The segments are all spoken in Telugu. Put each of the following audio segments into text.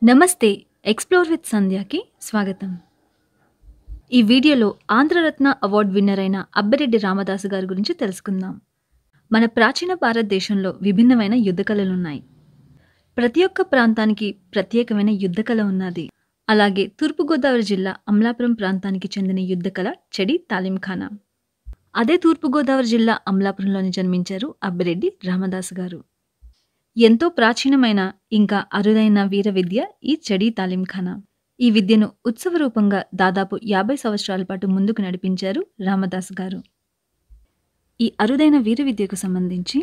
నమస్తే ఎక్స్‌ప్లోర్ విత్ సంధ్యాకి స్వాగతం. ఈ వీడియోలో ఆంధ్రరత్న అవార్డ్ విన్నర్ అయిన అబ్బిరెడ్డి రామదాసు గారి గురించి తెలుసుకుందాం. మన ప్రాచీన భారతదేశంలో విభిన్నమైన యుద్ధ కళలున్నాయి. ప్రతి ఒక్క ప్రాంతానికి ప్రత్యేకమైన యుద్ధ కళ ఉన్నది. అలాగే తూర్పుగోదావరి జిల్లా అమలాపురం ప్రాంతానికి చెందిన యుద్ధ కళ చెడి తాలింఖానా. అదే తూర్పుగోదావరి జిల్లా అమలాపురంలోని జన్మించారు అబ్బిరెడ్డి రామదాసు గారు. ఎంతో ప్రాచీనమైన ఇంకా అరుదైన వీర విద్య ఈ చెడి తాలింఖానా. ఈ విద్యను ఉత్సవ రూపంగా దాదాపు 50 సంవత్సరాల పాటు ముందుకు నడిపించారు రామదాసు గారు. ఈ అరుదైన వీర విద్యకు సంబంధించి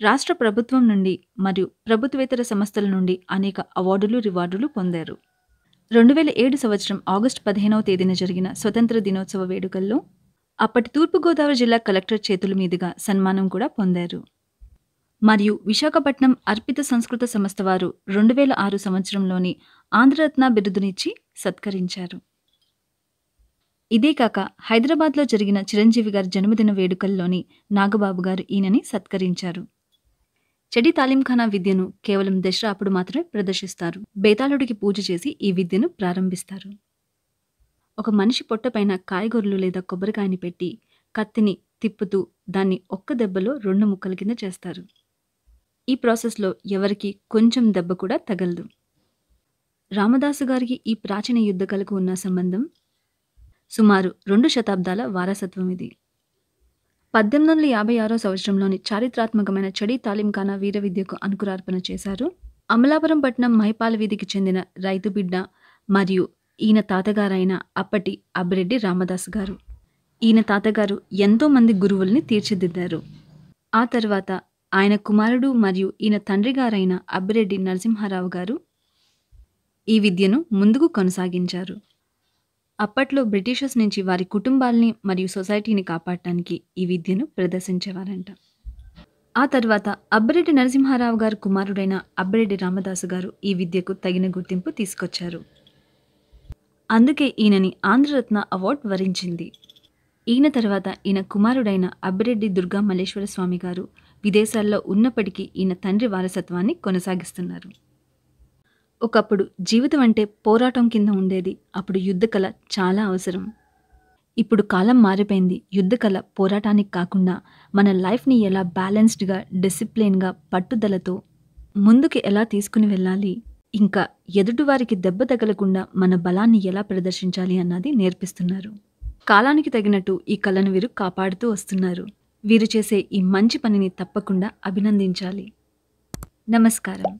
రాష్ట్ర ప్రభుత్వం నుండి మరియు ప్రభుత్వేతర సంస్థల నుండి అనేక అవార్డులు రివార్డులు పొందారు. 2007 సంవత్సరం ఆగస్టు 15వ తేదీన జరిగిన స్వతంత్ర దినోత్సవ వేడుకల్లో అప్పటి తూర్పుగోదావరి జిల్లా కలెక్టర్ చేతుల మీదుగా సన్మానం కూడా పొందారు. మరియు విశాఖపట్నం అర్పిత సంస్కృత సంస్థ వారు 2006 సంవత్సరంలోని ఆంధ్రరత్న బిరుదునిచ్చి సత్కరించారు. ఇదే కాక హైదరాబాద్లో జరిగిన చిరంజీవి గారి జన్మదిన వేడుకల్లోని నాగబాబు గారు ఈయనని సత్కరించారు. చెడి తాలింఖానా విద్యను కేవలం దసరా అప్పుడు మాత్రమే ప్రదర్శిస్తారు. బేతాళుడికి పూజ చేసి ఈ విద్యను ప్రారంభిస్తారు. ఒక మనిషి పొట్టపైన కాయగూరలు లేదా కొబ్బరికాయని పెట్టి కత్తిని తిప్పుతూ దాన్ని ఒక్క దెబ్బలో 2 ముక్కల కింద చేస్తారు. ఈ ప్రాసెస్లో ఎవరికి కొంచెం దెబ్బ కూడా తగలదు. రామదాసు గారికి ఈ ప్రాచీన యుద్ధ కళకు ఉన్న సంబంధం సుమారు 2 శతాబ్దాల వారసత్వం ఇది. 1856 సంవత్సరంలోని చారిత్రాత్మకమైన చెడి తాలింఖానా వీర విద్యకు అంకురార్పణ చేశారు అమలాపురం పట్నం మహిపాల వీధికి చెందిన రైతు బిడ్డ మరియు ఈయన తాతగారైన అప్పటి అబ్బిరెడ్డి రామదాసు గారు. ఈయన తాతగారు ఎంతో మంది గురువుల్ని తీర్చిదిద్దారు. ఆ తర్వాత ఆయన కుమారుడు మరియు ఈయన తండ్రి గారైన అబ్బిరెడ్డి నరసింహారావు గారు ఈ విద్యను ముందుకు కొనసాగించారు. అప్పట్లో బ్రిటిషర్స్ నుంచి వారి కుటుంబాల్ని మరియు సొసైటీని కాపాడటానికి ఈ విద్యను ప్రదర్శించేవారంట. ఆ తర్వాత అబ్బిరెడ్డి నరసింహారావు గారు కుమారుడైన అబ్బిరెడ్డి రామదాసు గారు ఈ విద్యకు తగిన గుర్తింపు తీసుకొచ్చారు. అందుకే ఈయనని ఆంధ్రరత్న అవార్డ్ వరించింది. ఈయన తర్వాత ఈయన కుమారుడైన అబ్బిరెడ్డి దుర్గా మల్లేశ్వర స్వామి గారు విదేశాల్లో ఉన్నప్పటికీ ఈయన తండ్రి వారసత్వాన్ని కొనసాగిస్తున్నారు. ఒకప్పుడు జీవితం అంటే పోరాటం కింద ఉండేది. అప్పుడు యుద్ధ కళ చాలా అవసరం. ఇప్పుడు కాలం మారిపోయింది. యుద్ధ కళ పోరాటానికి కాకుండా మన లైఫ్ని ఎలా బ్యాలెన్స్డ్గా, డిసిప్లిన్గా, పట్టుదలతో ముందుకు ఎలా తీసుకుని వెళ్ళాలి, ఇంకా ఎదుటివారికి దెబ్బ తగలకుండా మన బలాన్ని ఎలా ప్రదర్శించాలి అన్నది నేర్పిస్తున్నారు. కాలానికి తగినట్టు ఈ కళను వీరు కాపాడుతూ వస్తున్నారు. వీరు చేసే ఈ మంచి పనిని తప్పకుండా అభినందించాలి. నమస్కారం.